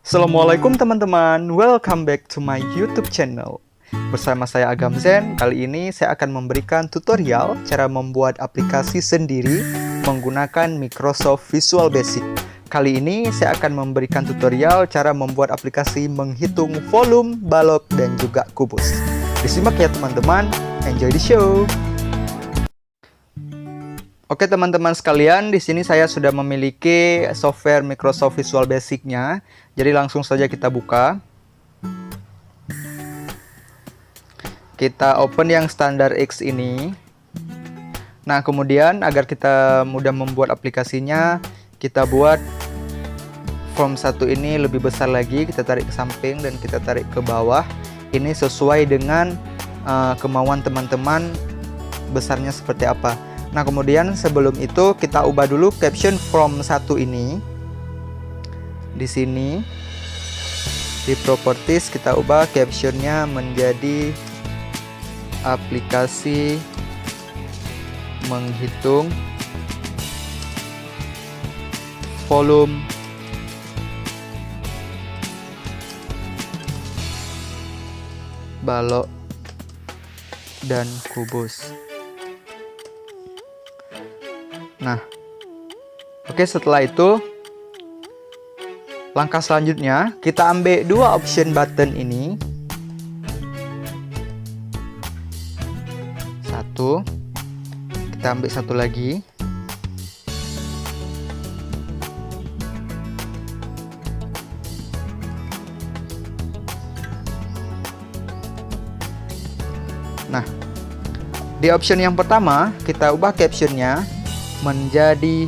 Assalamualaikum teman-teman, welcome back to my YouTube channel. Bersama saya Agam Zen, kali ini saya akan memberikan tutorial cara membuat aplikasi sendiri menggunakan Microsoft Visual Basic. Kali ini saya akan memberikan tutorial cara membuat aplikasi menghitung volume, balok, dan juga kubus. Disimak ya teman-teman, enjoy the show! Oke teman-teman sekalian, di sini saya sudah memiliki software Microsoft Visual Basic-nya. Jadi langsung saja kita buka. Kita open yang standar X ini. Nah, kemudian agar kita mudah membuat aplikasinya, kita buat form 1 ini lebih besar lagi. Kita tarik ke samping dan kita tarik ke bawah. Ini sesuai dengan kemauan teman-teman besarnya seperti apa. Nah, kemudian sebelum itu kita ubah dulu caption form 1 ini. Di sini di properties kita ubah captionnya menjadi aplikasi menghitung volume balok dan kubus. Nah, oke, setelah itu langkah selanjutnya kita ambil dua option button ini. Satu, kita ambil satu lagi. Nah, di option yang pertama kita ubah captionnya menjadi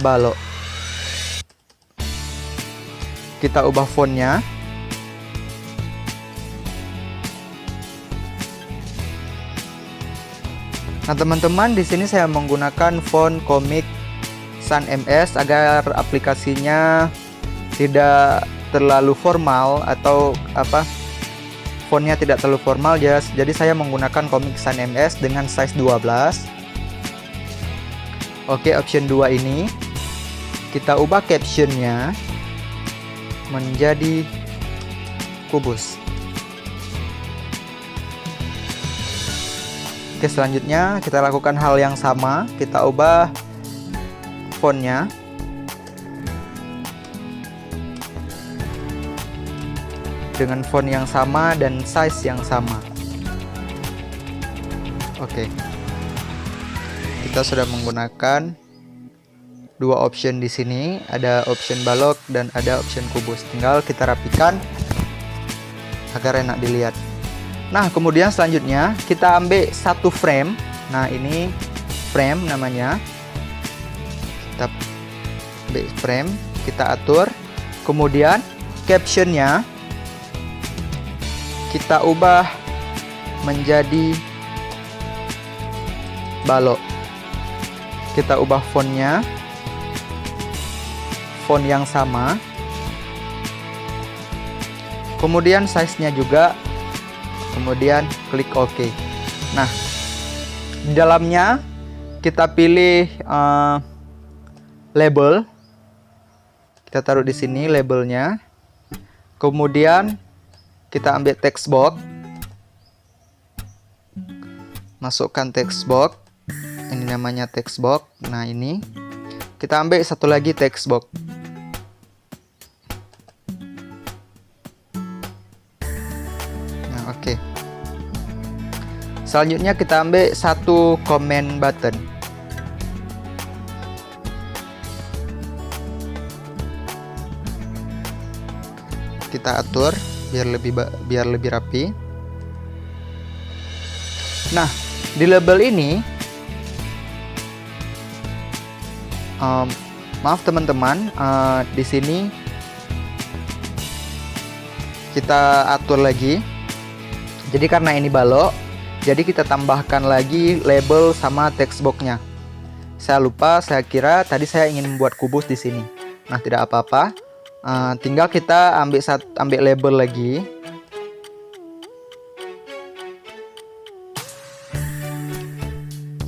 balok. Kita ubah fontnya. Nah, teman-teman, di sini saya menggunakan font Comic Sans MS agar aplikasinya tidak terlalu formal atau fontnya tidak terlalu formal ya. Jadi saya menggunakan Comic Sans MS dengan size 12. Oke, option 2 ini kita ubah captionnya menjadi kubus. Oke, selanjutnya kita lakukan hal yang sama. Kita ubah fontnya. Dengan font yang sama dan size yang sama. Oke. Kita sudah menggunakan dua option di sini, ada option balok dan ada option kubus. Tinggal kita rapikan agar enak dilihat. Nah, kemudian selanjutnya kita ambil satu frame. Nah, ini frame namanya. Kita ambil frame, kita atur. Kemudian captionnya kita ubah menjadi balok. Kita ubah fontnya, font yang sama. Kemudian size-nya juga. Kemudian klik OK. Nah, di dalamnya kita pilih label. Kita taruh di sini labelnya. Kemudian kita ambil text box. Masukkan text box. Ini namanya text box. Nah, ini kita ambil satu lagi text box. Nah, oke. Selanjutnya kita ambil satu comment button. Kita atur biar lebih rapi. Nah, di label ini maaf teman-teman, di sini kita atur lagi. Jadi karena ini balok, jadi kita tambahkan lagi label sama text box-nya. Saya lupa, saya kira tadi saya ingin membuat kubus di sini. Nah, tidak apa-apa. Tinggal kita ambil label lagi.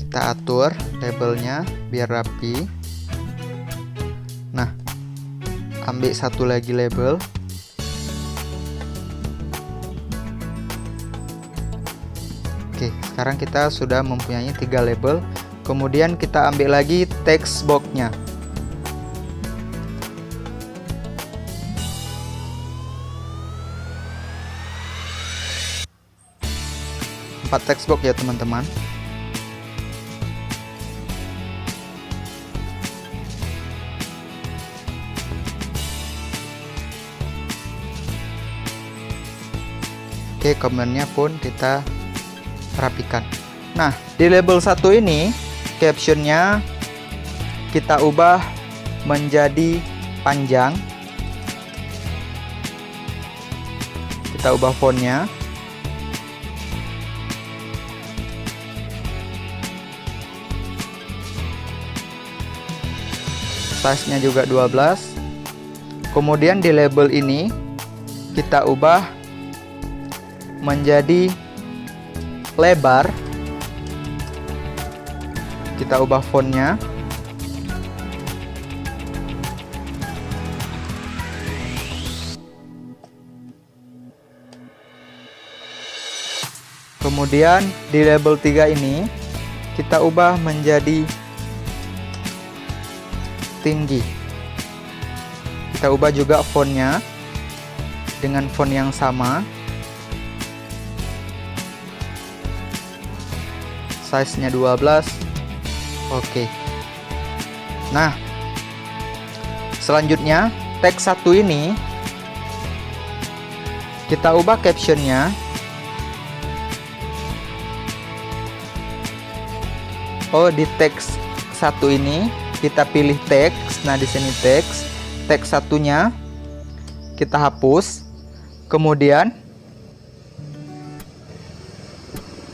Kita atur labelnya biar rapi. Nah, ambil satu lagi label. Oke, sekarang kita sudah mempunyai 3 label. Kemudian kita ambil lagi text box-nya. Empat text box ya teman-teman. Oke, komennya pun kita rapikan. Nah, di label 1 ini captionnya kita ubah menjadi panjang. Kita ubah fontnya. Size-nya juga 12. Kemudian di label ini kita ubah menjadi lebar. Kita ubah fontnya. Kemudian di label 3 ini kita ubah menjadi tinggi. Kita ubah juga fontnya dengan font yang sama. Size-nya 12. Oke. Nah, selanjutnya teks 1 ini kita ubah captionnya. Oh, di teks 1 ini kita pilih teks. Nah, di sini teks 1-nya kita hapus. Kemudian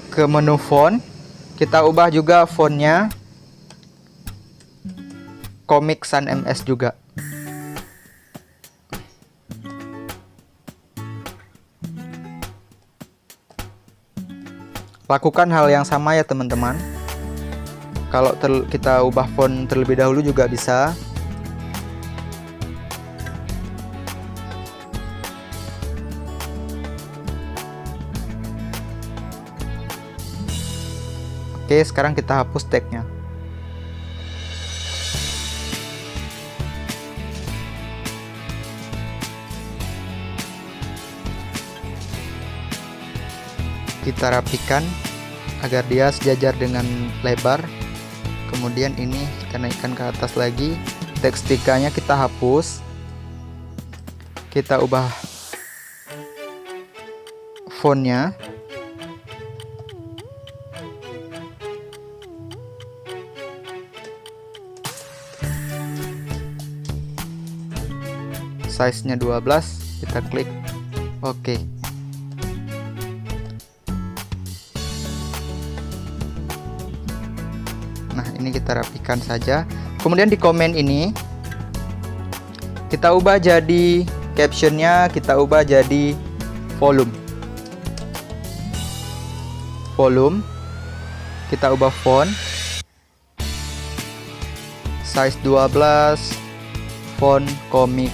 ke menu font, kita ubah juga fontnya Comic Sans MS juga. Lakukan hal yang sama ya teman-teman. Kalau kita ubah font terlebih dahulu juga bisa. Oke, sekarang kita hapus tagnya. Kita rapikan agar dia sejajar dengan lebar. Kemudian ini kita naikkan ke atas lagi. Teks 3-nya kita hapus. Kita ubah fontnya. Size-nya 12, kita klik OK. Nah, ini kita rapikan saja. Kemudian di komen ini kita ubah jadi captionnya, kita ubah jadi volume. Kita ubah font. Size 12, font Comic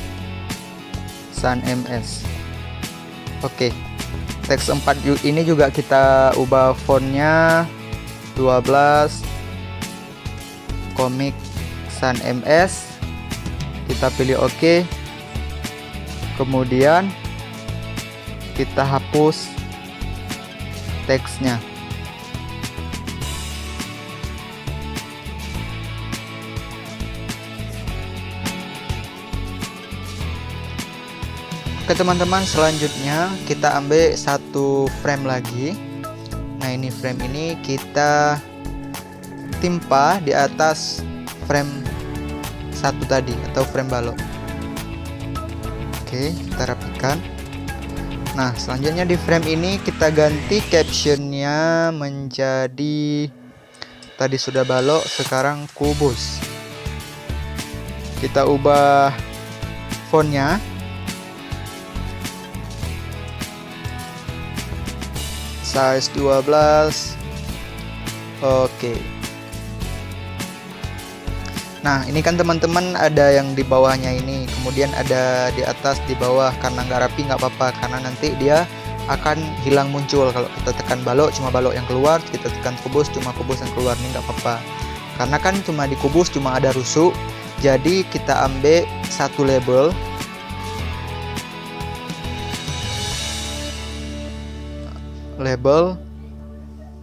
Sans MS. Oke. Teks 4 ini juga kita ubah fontnya 12, Comic Sans MS. Kita pilih OK. Kemudian kita hapus teksnya. Oke teman-teman, selanjutnya kita ambil satu frame lagi. Nah, ini frame ini kita timpa di atas frame 1 tadi atau frame balok. Oke, kita rapikan. Nah, selanjutnya di frame ini kita ganti captionnya menjadi, tadi sudah balok, sekarang kubus. Kita ubah fontnya. Size 12. Oke. Nah, ini kan teman-teman ada yang di bawahnya ini, kemudian ada di atas, di bawah. Karena nggak rapi nggak apa-apa, karena nanti dia akan hilang muncul. Kalau kita tekan balok, cuma balok yang keluar, kita tekan kubus, cuma kubus yang keluar. Ini nggak apa-apa, karena kan cuma di kubus cuma ada rusuk. Jadi kita ambil satu label,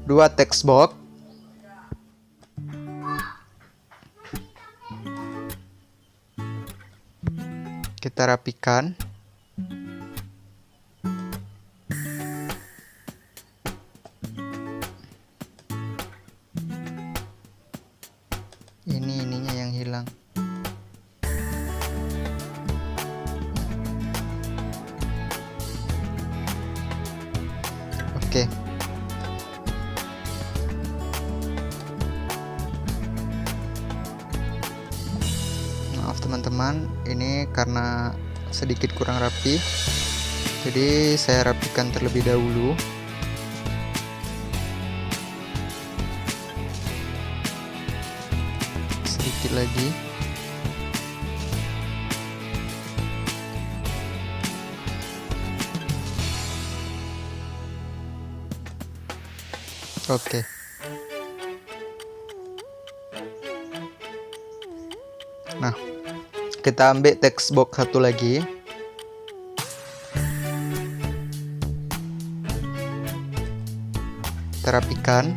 dua text box, kita rapikan. Ininya yang hilang. Oke. Maaf teman-teman, ini karena sedikit kurang rapi, jadi saya rapikan terlebih dahulu. Sedikit lagi. Oke. Nah, kita ambil text box satu lagi. Kita rapikan.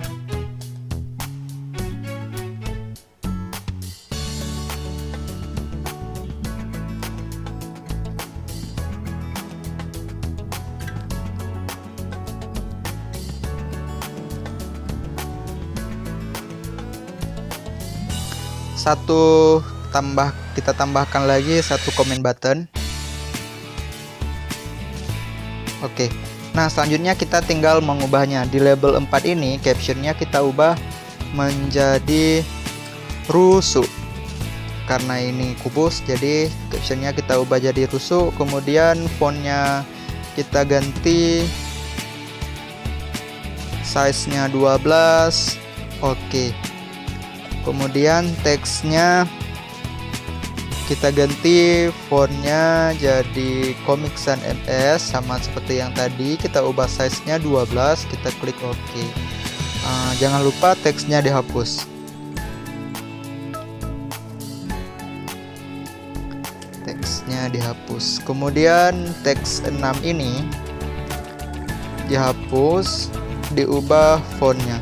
Kita tambahkan lagi satu comment button. Oke. Nah, selanjutnya kita tinggal mengubahnya. Di label 4 ini captionnya kita ubah menjadi rusuk. Karena ini kubus, jadi captionnya kita ubah jadi rusuk. Kemudian fontnya kita ganti size-nya 12. Oke. Kemudian teksnya kita ganti fontnya jadi Comic Sans MS, sama seperti yang tadi. Kita ubah size-nya 12, kita klik OK. Jangan lupa teksnya dihapus. Teksnya dihapus. Kemudian teks 6 ini dihapus, diubah fontnya.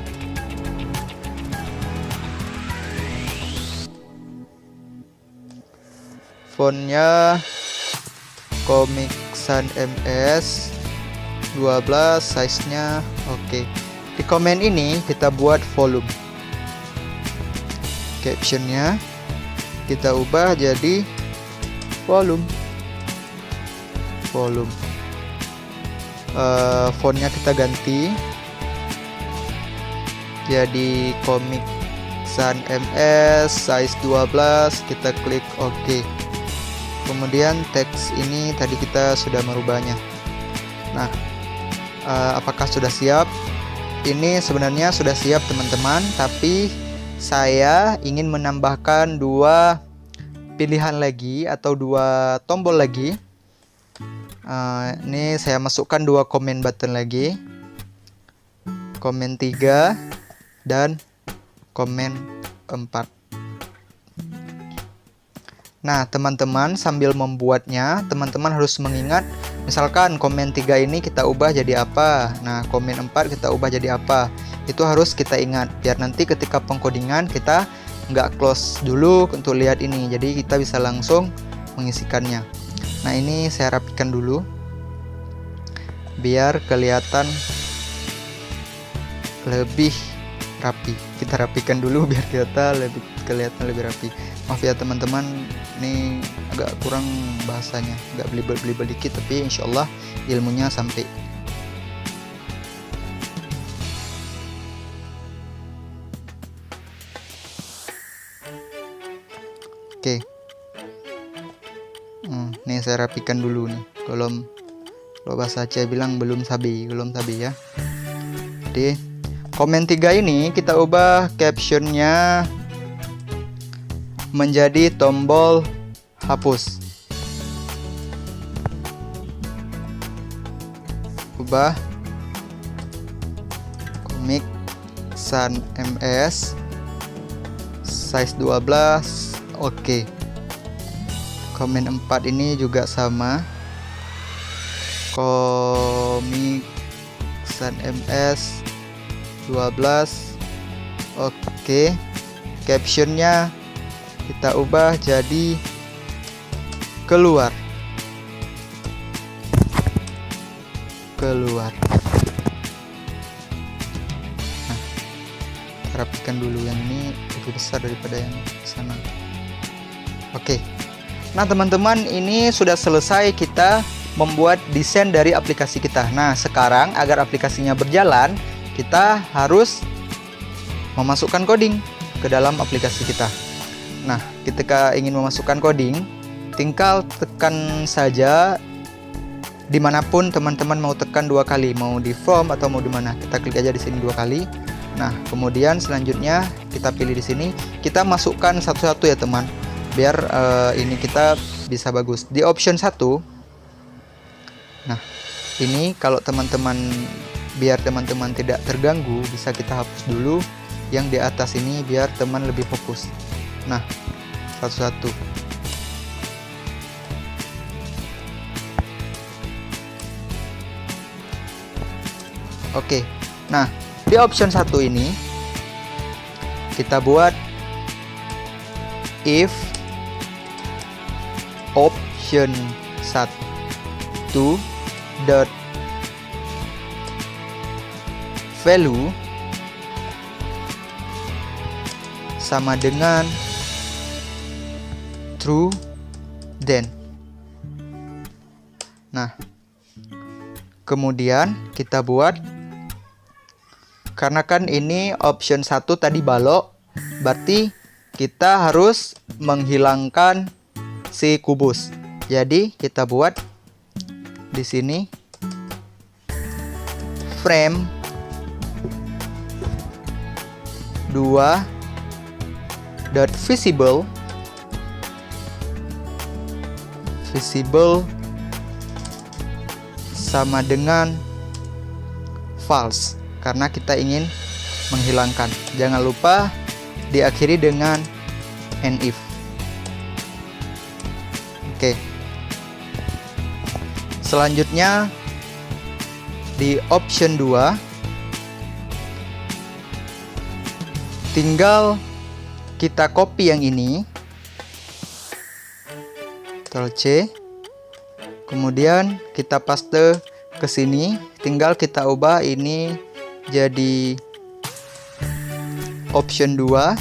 Fontnya Comic Sans MS 12, size-nya oke. Di komen ini kita buat volume. Captionnya kita ubah jadi volume. Fontnya kita ganti jadi Comic Sans MS size 12, kita klik OK. Kemudian teks ini tadi kita sudah merubahnya. Nah, apakah sudah siap? Ini sebenarnya sudah siap teman-teman, tapi saya ingin menambahkan dua pilihan lagi atau dua tombol lagi. Ini saya masukkan dua comment button lagi, comment 3 dan comment 4. Nah, teman-teman sambil membuatnya, teman-teman harus mengingat, misalkan komen 3 ini kita ubah jadi apa, nah komen 4 kita ubah jadi apa. Itu harus kita ingat, biar nanti ketika pengkodingan kita nggak close dulu untuk lihat ini, jadi kita bisa langsung mengisikannya. Nah, ini saya rapikan dulu biar kelihatan lebih rapi. Kita rapikan dulu biar kita kelihatan lebih rapi. Maaf ya teman-teman, ini agak kurang bahasanya, agak belibet-belibet dikit, tapi insyaallah ilmunya sampai. Oke. Nih saya rapikan dulu nih. Kalau bahasa Aceh bilang belum sabi ya. Jadi komen 3 ini kita ubah captionnya menjadi tombol hapus. Ubah komik sans ms size 12. Oke. Komen 4 ini juga sama. Komik sans ms 12. Oke. Captionnya kita ubah jadi keluar. Nah, rapikan dulu, yang ini lebih besar daripada yang sana. Oke. Nah teman-teman, ini sudah selesai kita membuat desain dari aplikasi kita. Nah sekarang agar aplikasinya berjalan, kita harus memasukkan coding ke dalam aplikasi kita. Nah ketika ingin memasukkan coding, tinggal tekan saja dimanapun teman-teman mau tekan 2 kali, mau di from atau mau di mana, kita klik aja di sini 2 kali. Nah kemudian selanjutnya kita pilih di sini, kita masukkan satu-satu ya teman, biar ini kita bisa bagus di option 1. Nah ini kalau teman-teman, biar teman-teman tidak terganggu, bisa kita hapus dulu yang di atas ini biar teman lebih fokus. Nah satu-satu. Oke. Nah di option 1 ini kita buat if option 1 dot value sama dengan true, then. Nah kemudian kita buat, karena kan ini option 1 tadi balok, berarti kita harus menghilangkan si kubus. Jadi kita buat di sini frame 2 dot visible sama dengan false, karena kita ingin menghilangkan. Jangan lupa diakhiri dengan and if. Oke. Selanjutnya di option 2 tinggal kita copy yang ini, Ctrl C, kemudian kita paste ke sini. Tinggal kita ubah ini jadi option 2,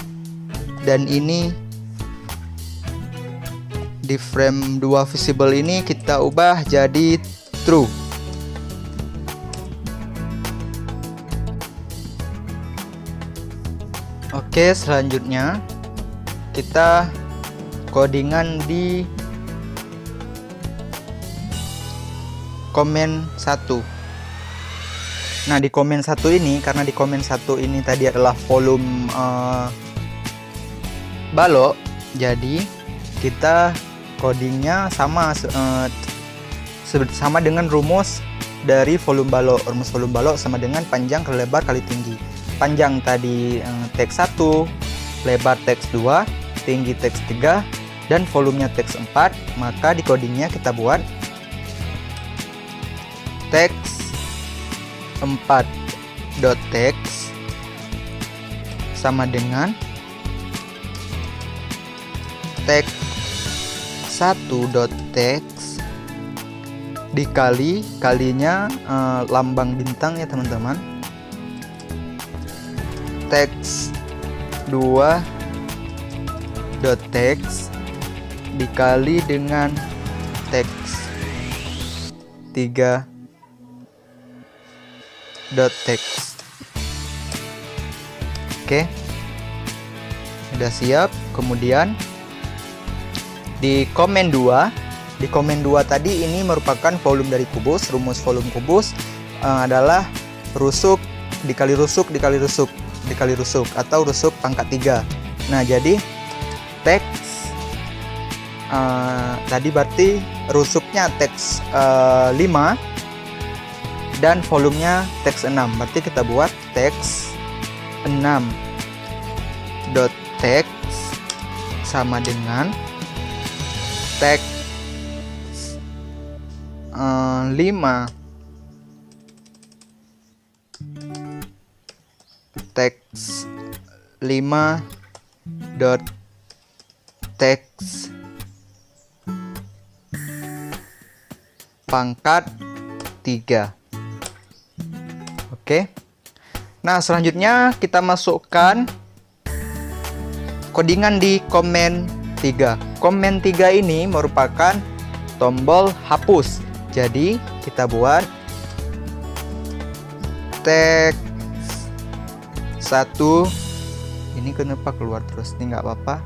dan ini di frame 2 visible ini kita ubah jadi true. Oke, selanjutnya kita codingan di komen 1. Nah di komen 1 ini, karena di komen 1 ini tadi adalah volume balok, jadi kita codingnya sama dengan rumus dari volume balok. Rumus volume balok sama dengan panjang kali lebar kali tinggi. Panjang tadi teks 1, lebar teks 2, tinggi teks 3, dan volumenya teks 4. Maka di codingnya kita buat teks 4.text sama dengan teks 1.text dikali, kalinya lambang bintang ya teman-teman, teks 2.text dikali dengan teks 3.text. Oke, udah siap. Kemudian di komen 2, di komen 2 tadi ini merupakan volume dari kubus. Rumus volume kubus adalah rusuk dikali rusuk dikali rusuk dikali rusuk, atau rusuk pangkat 3. Nah jadi teks tadi berarti rusuknya teks 5 dan volumenya teks 6. Berarti kita buat teks 6 dot text sama dengan teks 5 teks 5 dot text pangkat 3. Oke. Nah, selanjutnya kita masukkan codingan di komen 3. Komen 3 ini merupakan tombol hapus. Jadi, kita buat teks 1. Ini kenapa keluar terus? Ini nggak apa-apa.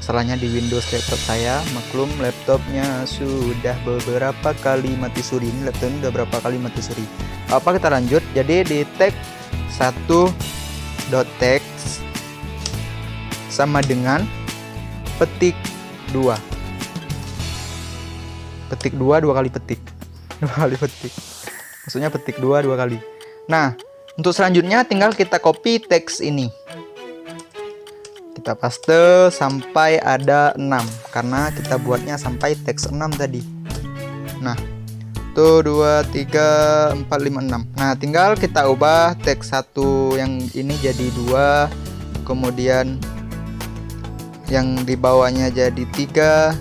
Salahnya di Windows laptop saya. Maklum, laptopnya sudah beberapa kali mati suri. Ini laptop ini udah berapa kali mati suri. Apa, kita lanjut. Jadi di teks 1.text sama dengan petik 2. Petik 2 dua kali petik. Dua kali petik. Maksudnya petik 2 dua kali. Nah, untuk selanjutnya tinggal kita copy teks ini. Kita paste sampai ada 6 karena kita buatnya sampai teks 6 tadi. Nah, 1 2 3 4 5 6. Nah, tinggal kita ubah teks 1 yang ini jadi 2, kemudian yang di bawahnya jadi 3,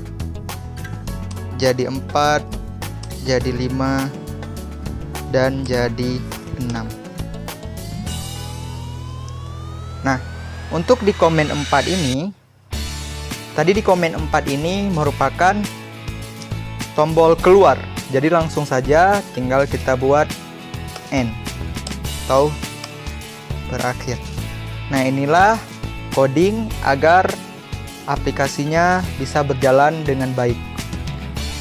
jadi 4, jadi 5, dan jadi 6. Nah, untuk di komen 4 ini, tadi di komen 4 ini merupakan tombol keluar. Jadi langsung saja tinggal kita buat end atau berakhir. Nah, inilah coding agar aplikasinya bisa berjalan dengan baik.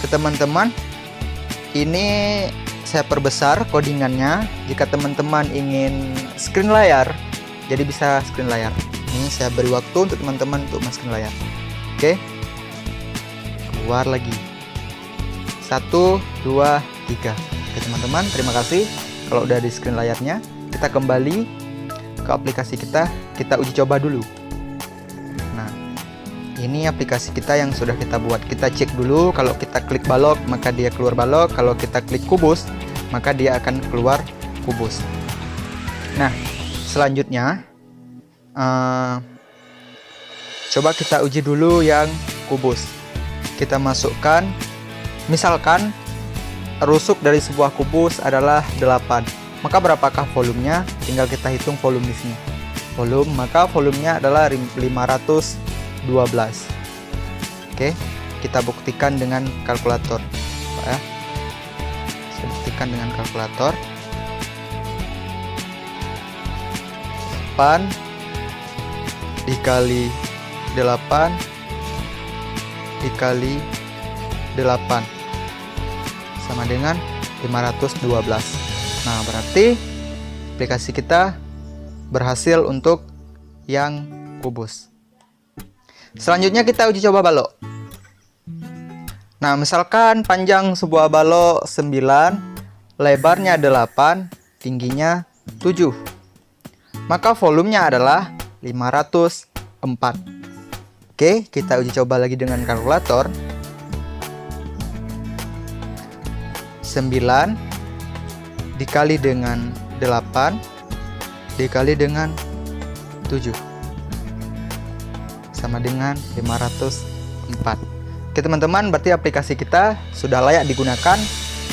Ke teman-teman, ini saya perbesar codingannya. Jika teman-teman ingin screen layar, jadi bisa screen layar. Ini saya beri waktu untuk teman-teman untuk screen layar. Oke. Keluar lagi. 1 2 3. Oke, teman-teman, terima kasih. Kalau udah di screen layarnya, kita kembali ke aplikasi kita uji coba dulu. Nah, ini aplikasi kita yang sudah kita buat. Kita cek dulu, kalau kita klik balok maka dia keluar balok, kalau kita klik kubus maka dia akan keluar kubus. Nah, selanjutnya coba kita uji dulu yang kubus. Kita masukkan, misalkan rusuk dari sebuah kubus adalah 8. Maka berapakah volumenya? Tinggal kita hitung volume di sini. Volume, maka volumenya adalah 512. Oke, kita buktikan dengan kalkulator. Ya. Saya buktikan dengan kalkulator. 8 dikali 8 dikali 8 sama dengan 512. Nah, berarti aplikasi kita berhasil untuk yang kubus. Selanjutnya kita uji coba balok. Nah, misalkan panjang sebuah balok 9, lebarnya 8, tingginya 7. Maka volumenya adalah 504. Oke, kita uji coba lagi dengan kalkulator. 9 dikali dengan 8 dikali dengan 7 sama dengan 504. Oke, teman-teman, berarti aplikasi kita sudah layak digunakan.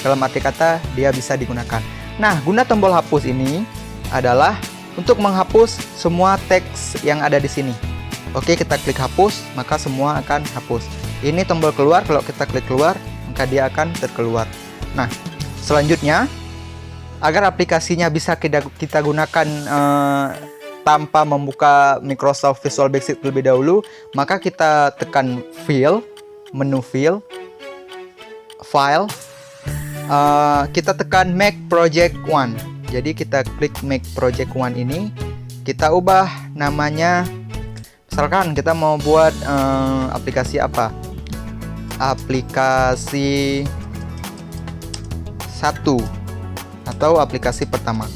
Dalam arti kata, dia bisa digunakan. Nah, guna tombol hapus ini adalah untuk menghapus semua teks yang ada di sini. Oke, kita klik hapus, maka semua akan hapus. Ini tombol keluar, kalau kita klik keluar, maka dia akan terkeluar. Nah, selanjutnya, agar aplikasinya bisa kita gunakan tanpa membuka Microsoft Visual Basic terlebih dahulu, maka kita tekan File, menu File, File, kita tekan Make Project One. Jadi kita klik Make Project One ini, kita ubah namanya, Misalkan kita mau buat aplikasi apa? Aplikasi 1 atau aplikasi pertama.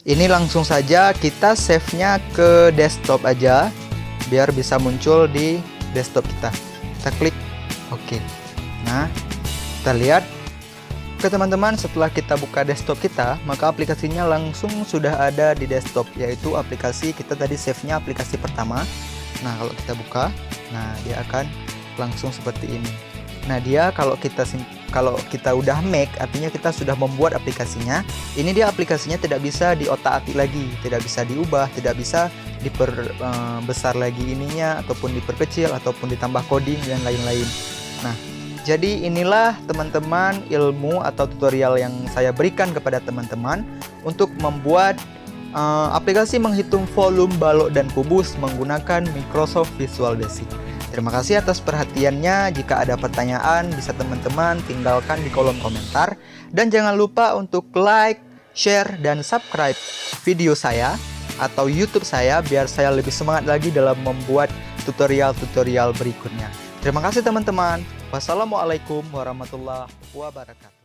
Ini langsung saja kita save-nya ke desktop aja biar bisa muncul di desktop kita. Kita klik OK. Nah, kita lihat. Oke teman-teman, setelah kita buka desktop kita, maka aplikasinya langsung sudah ada di desktop, yaitu aplikasi kita tadi save-nya aplikasi pertama. Nah, kalau kita buka, nah dia akan langsung seperti ini. Nah, dia kalau kita udah make, artinya kita sudah membuat aplikasinya. Ini dia aplikasinya tidak bisa diotak-atik lagi, tidak bisa diubah, tidak bisa diperbesar lagi ininya, ataupun diperkecil, ataupun ditambah coding dan lain-lain. Nah, jadi inilah teman-teman ilmu atau tutorial yang saya berikan kepada teman-teman untuk membuat aplikasi menghitung volume balok dan kubus menggunakan Microsoft Visual Basic. Terima kasih atas perhatiannya. Jika ada pertanyaan bisa teman-teman tinggalkan di kolom komentar. Dan jangan lupa untuk like, share, dan subscribe video saya atau YouTube saya biar saya lebih semangat lagi dalam membuat tutorial-tutorial berikutnya. Terima kasih teman-teman. Wassalamualaikum warahmatullahi wabarakatuh.